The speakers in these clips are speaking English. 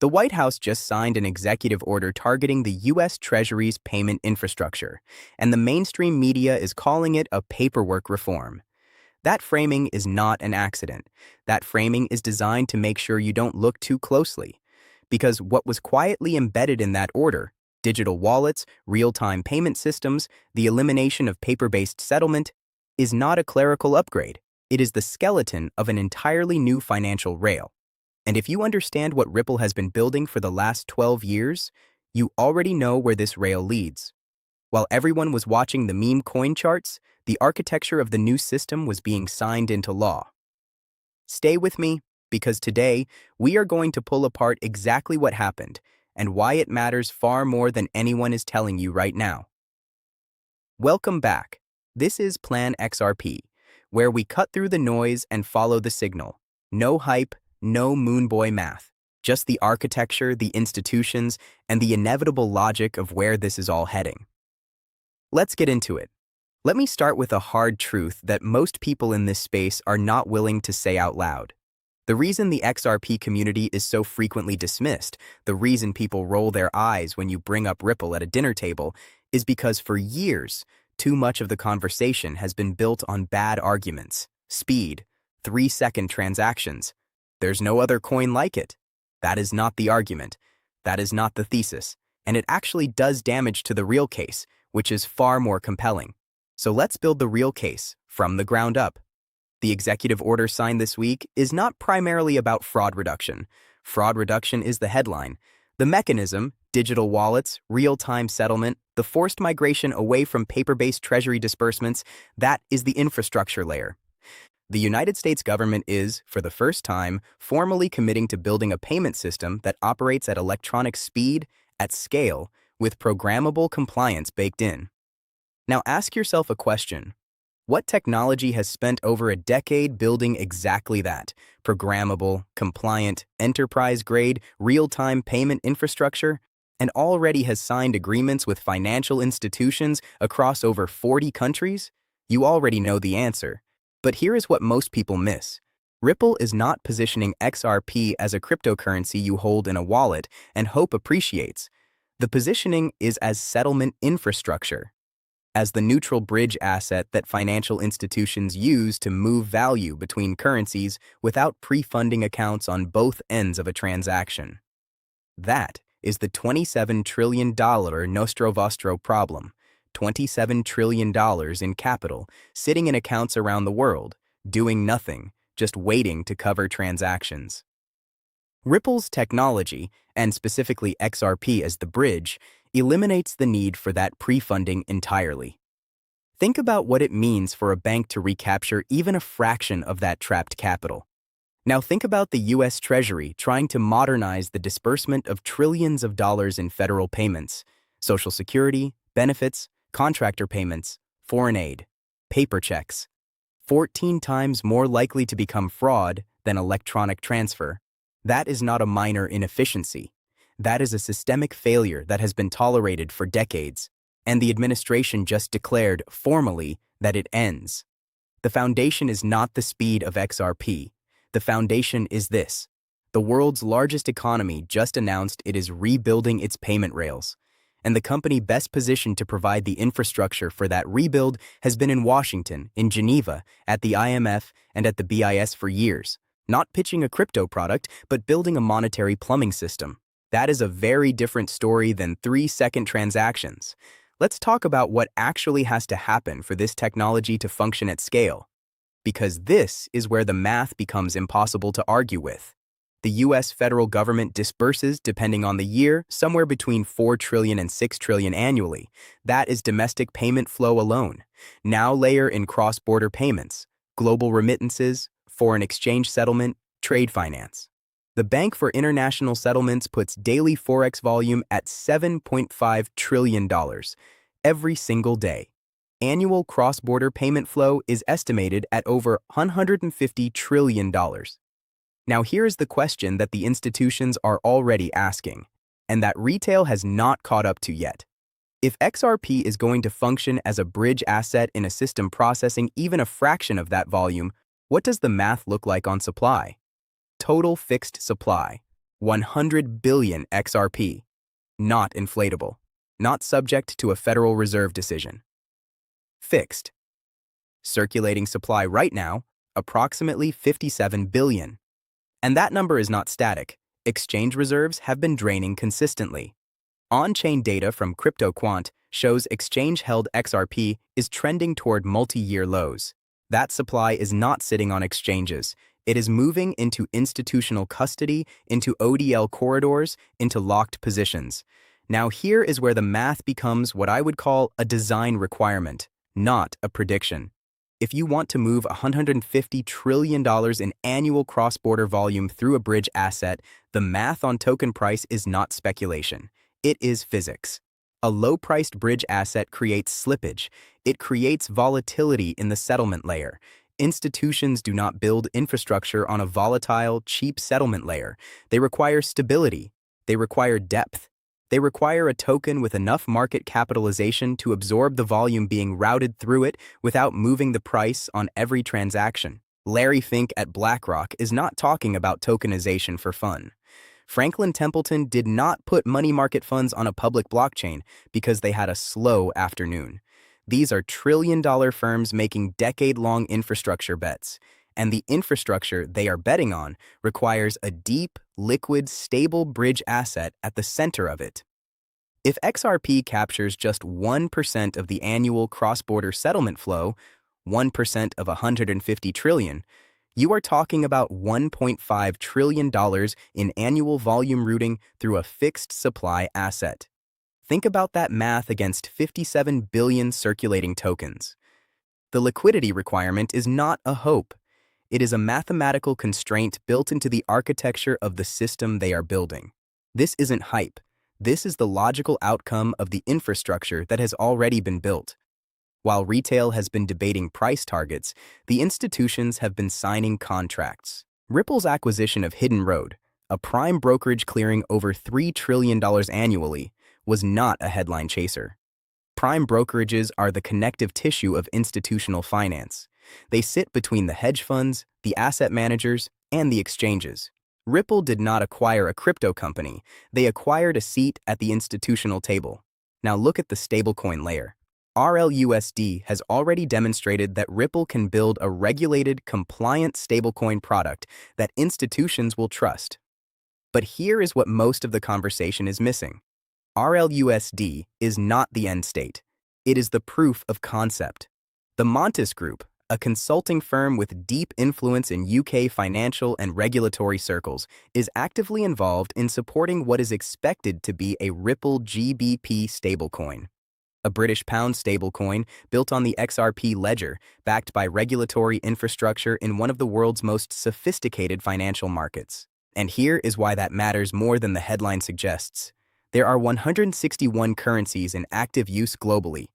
The White House just signed an executive order targeting the U.S. Treasury's payment infrastructure, and the mainstream media is calling it a paperwork reform. That framing is not an accident. That framing is designed to make sure you don't look too closely. Because what was quietly embedded in that order, digital wallets, real-time payment systems, the elimination of paper-based settlement, is not a clerical upgrade. It is the skeleton of an entirely new financial rail. And if you understand what Ripple has been building for the last 12 years, you already know where this rail leads. While everyone was watching the meme coin charts, the architecture of the new system was being signed into law. Stay with me, because today we are going to pull apart exactly what happened and why it matters far more than anyone is telling you right now. Welcome back. This is Plan XRP, where we cut through the noise and follow the signal. No hype, no moonboy math, just the architecture, the institutions, and the inevitable logic of where this is all heading. Let's get into it. Let me start with a hard truth that most people in this space are not willing to say out loud. The reason the XRP community is so frequently dismissed, the reason people roll their eyes when you bring up Ripple at a dinner table, is because for years, too much of the conversation has been built on bad arguments, speed, 3-second transactions. There's no other coin like it. That is not the argument. That is not the thesis. And it actually does damage to the real case, which is far more compelling. So let's build the real case from the ground up. The executive order signed this week is not primarily about fraud reduction. Fraud reduction is the headline. The mechanism, digital wallets, real-time settlement, the forced migration away from paper-based treasury disbursements, that is the infrastructure layer. The United States government is, for the first time, formally committing to building a payment system that operates at electronic speed, at scale, with programmable compliance baked in. Now ask yourself a question. What technology has spent over a decade building exactly that? Programmable, compliant, enterprise-grade, real-time payment infrastructure, and already has signed agreements with financial institutions across over 40 countries? You already know the answer. But here is what most people miss. Ripple is not positioning XRP as a cryptocurrency you hold in a wallet and hope appreciates. The positioning is as settlement infrastructure, as the neutral bridge asset that financial institutions use to move value between currencies without pre-funding accounts on both ends of a transaction. That is the $27 trillion nostro vostro problem. $27 trillion in capital, sitting in accounts around the world, doing nothing, just waiting to cover transactions. Ripple's technology, and specifically XRP as the bridge, eliminates the need for that pre-funding entirely. Think about what it means for a bank to recapture even a fraction of that trapped capital. Now think about the U.S. Treasury trying to modernize the disbursement of trillions of dollars in federal payments, Social Security, benefits, contractor payments, foreign aid, paper checks. 14 times more likely to become fraud than electronic transfer. That is not a minor inefficiency. That is a systemic failure that has been tolerated for decades, and the administration just declared formally that it ends. The foundation is not the speed of XRP. The foundation is this. The world's largest economy just announced it is rebuilding its payment rails. And the company best positioned to provide the infrastructure for that rebuild has been in Washington, in Geneva, at the IMF, and at the BIS for years, not pitching a crypto product, but building a monetary plumbing system. That is a very different story than 3-second transactions. Let's talk about what actually has to happen for this technology to function at scale. Because this is where the math becomes impossible to argue with. The U.S. federal government disburses, depending on the year, somewhere between $4 trillion and $6 trillion annually. That is domestic payment flow alone. Now layer in cross-border payments, global remittances, foreign exchange settlement, trade finance. The Bank for International Settlements puts daily Forex volume at $7.5 trillion every single day. Annual cross-border payment flow is estimated at over $150 trillion. Now here's the question that the institutions are already asking, and that retail has not caught up to yet. If XRP is going to function as a bridge asset in a system processing even a fraction of that volume, what does the math look like on supply? Total fixed supply. 100 billion XRP. Not inflatable. Not subject to a Federal Reserve decision. Fixed. Circulating supply right now, approximately 57 billion. And that number is not static. Exchange reserves have been draining consistently. On-chain data from CryptoQuant shows exchange-held XRP is trending toward multi-year lows. That supply is not sitting on exchanges. It is moving into institutional custody, into ODL corridors, into locked positions. Now here is where the math becomes what I would call a design requirement, not a prediction. If you want to move $150 trillion in annual cross-border volume through a bridge asset, the math on token price is not speculation. It is physics. A low-priced bridge asset creates slippage. It creates volatility in the settlement layer. Institutions do not build infrastructure on a volatile, cheap settlement layer. They require stability. They require depth. They require a token with enough market capitalization to absorb the volume being routed through it without moving the price on every transaction. Larry Fink at BlackRock is not talking about tokenization for fun. Franklin Templeton did not put money market funds on a public blockchain because they had a slow afternoon. These are trillion-dollar firms making decade-long infrastructure bets. And the infrastructure they are betting on requires a deep, liquid, stable bridge asset at the center of it. If XRP captures just 1% of the annual cross-border settlement flow, 1% of 150 trillion, you are talking about $1.5 trillion in annual volume routing through a fixed supply asset. Think about that math against 57 billion circulating tokens. The liquidity requirement is not a hope. It is a mathematical constraint built into the architecture of the system they are building. This isn't hype. This is the logical outcome of the infrastructure that has already been built. While retail has been debating price targets, the institutions have been signing contracts. Ripple's acquisition of Hidden Road, a prime brokerage clearing over $3 trillion annually, was not a headline chaser. Prime brokerages are the connective tissue of institutional finance. They sit between the hedge funds, the asset managers, and the exchanges. Ripple did not acquire a crypto company. They acquired a seat at the institutional table. Now look at the stablecoin layer. RLUSD has already demonstrated that Ripple can build a regulated, compliant stablecoin product that institutions will trust. But here is what most of the conversation is missing. RLUSD is not the end state. It is the proof of concept. The Montes Group, a consulting firm with deep influence in UK financial and regulatory circles, is actively involved in supporting what is expected to be a Ripple GBP stablecoin. A British pound stablecoin built on the XRP ledger, backed by regulatory infrastructure in one of the world's most sophisticated financial markets. And here is why that matters more than the headline suggests. There are 161 currencies in active use globally.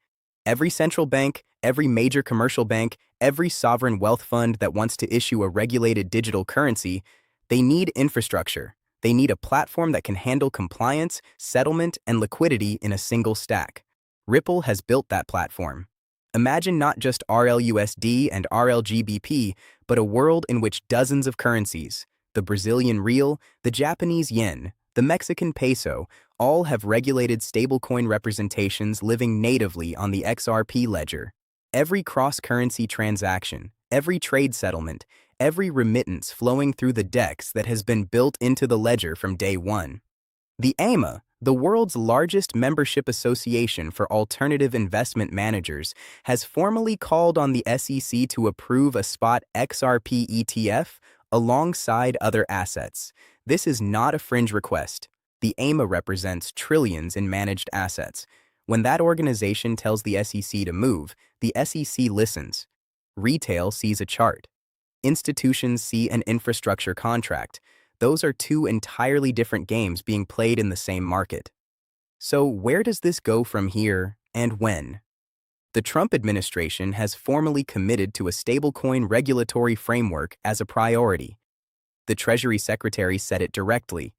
Every central bank, every major commercial bank, every sovereign wealth fund that wants to issue a regulated digital currency, they need infrastructure. They need a platform that can handle compliance, settlement, and liquidity in a single stack. Ripple has built that platform. Imagine not just RLUSD and RLGBP, but a world in which dozens of currencies, the Brazilian real, the Japanese yen, the Mexican peso, all have regulated stablecoin representations living natively on the XRP ledger. Every cross-currency transaction, every trade settlement, every remittance flowing through the DEX that has been built into the ledger from day one. The AMA, the world's largest membership association for alternative investment managers, has formally called on the SEC to approve a spot XRP ETF alongside other assets. This is not a fringe request. The AMA represents trillions in managed assets. When that organization tells the SEC to move, the SEC listens. Retail sees a chart. Institutions see an infrastructure contract. Those are two entirely different games being played in the same market. So where does this go from here, and when? The Trump administration has formally committed to a stablecoin regulatory framework as a priority. The Treasury Secretary said it directly.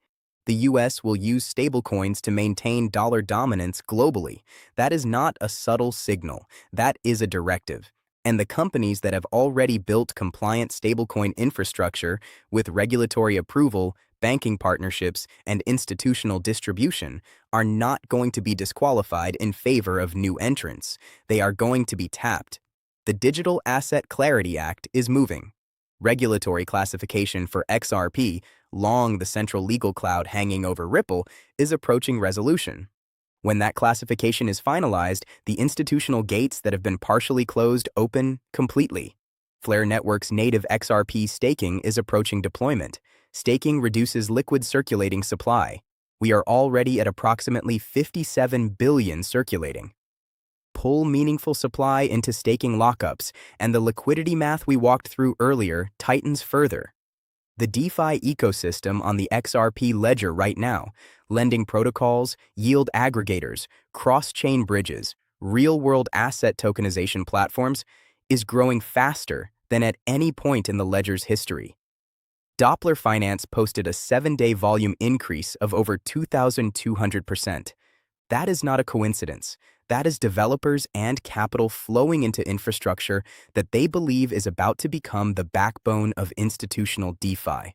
The U.S. will use stablecoins to maintain dollar dominance globally. That is not a subtle signal. That is a directive. And the companies that have already built compliant stablecoin infrastructure with regulatory approval banking partnerships, and institutional distribution are not going to be disqualified in favor of new entrants. They are going to be tapped. The Digital Asset Clarity Act is moving. Regulatory classification for XRP, long the central legal cloud hanging over Ripple, is approaching resolution. When that classification is finalized, the institutional gates that have been partially closed open completely. Flare Network's native XRP staking is approaching deployment. Staking reduces liquid circulating supply. We are already at approximately 57 billion circulating. Pull meaningful supply into staking lockups, and the liquidity math we walked through earlier tightens further. The DeFi ecosystem on the XRP ledger right now, lending protocols, yield aggregators, cross-chain bridges, real-world asset tokenization platforms, is growing faster than at any point in the ledger's history. Doppler Finance posted a 7-day volume increase of over 2,200%. That is not a coincidence. That is developers and capital flowing into infrastructure that they believe is about to become the backbone of institutional DeFi.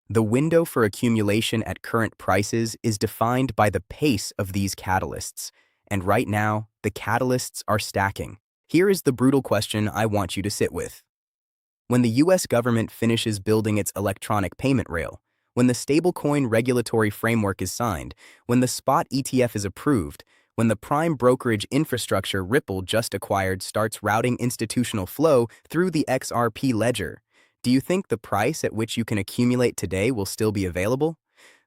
The window for accumulation at current prices is defined by the pace of these catalysts, and right now, the catalysts are stacking. Here is the brutal question I want you to sit with. When the US government finishes building its electronic payment rail, when the stablecoin regulatory framework is signed, when the spot ETF is approved, when the prime brokerage infrastructure Ripple just acquired starts routing institutional flow through the XRP ledger, do you think the price at which you can accumulate today will still be available?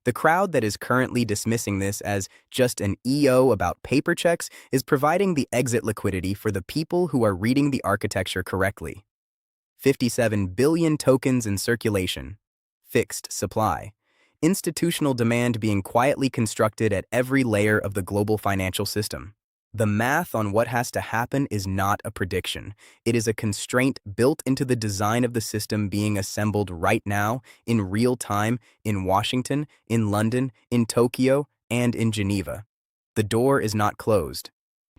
The crowd that is currently dismissing this as just an EO about paper checks is providing the exit liquidity for the people who are reading the architecture correctly. 57 billion tokens in circulation. Fixed supply. Institutional demand being quietly constructed at every layer of the global financial system. The math on what has to happen is not a prediction. It is a constraint built into the design of the system being assembled right now, in real time, in Washington, in London, in Tokyo, and in Geneva. The door is not closed,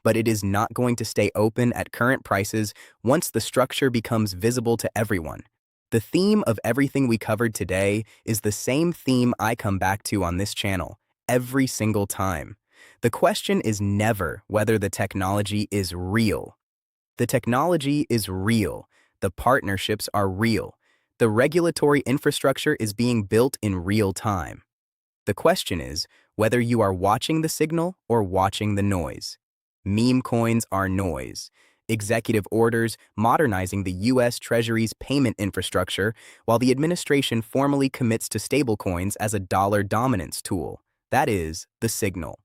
but it is not going to stay open at current prices once the structure becomes visible to everyone. The theme of everything we covered today is the same theme I come back to on this channel every single time. The question is never whether the technology is real. The technology is real. The partnerships are real. The regulatory infrastructure is being built in real time. The question is whether you are watching the signal or watching the noise. Meme coins are noise. Executive orders modernizing the U.S. Treasury's payment infrastructure while the administration formally commits to stablecoins as a dollar dominance tool. That is the signal.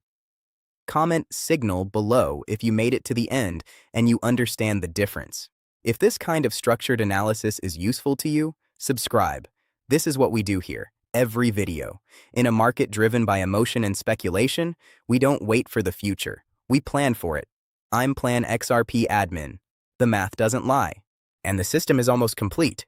Comment signal below if you made it to the end and you understand the difference. If this kind of structured analysis is useful to you, subscribe. This is what we do here, every video. In a market driven by emotion and speculation, we don't wait for the future. We plan for it. I'm Plan XRP admin. The math doesn't lie. And the system is almost complete.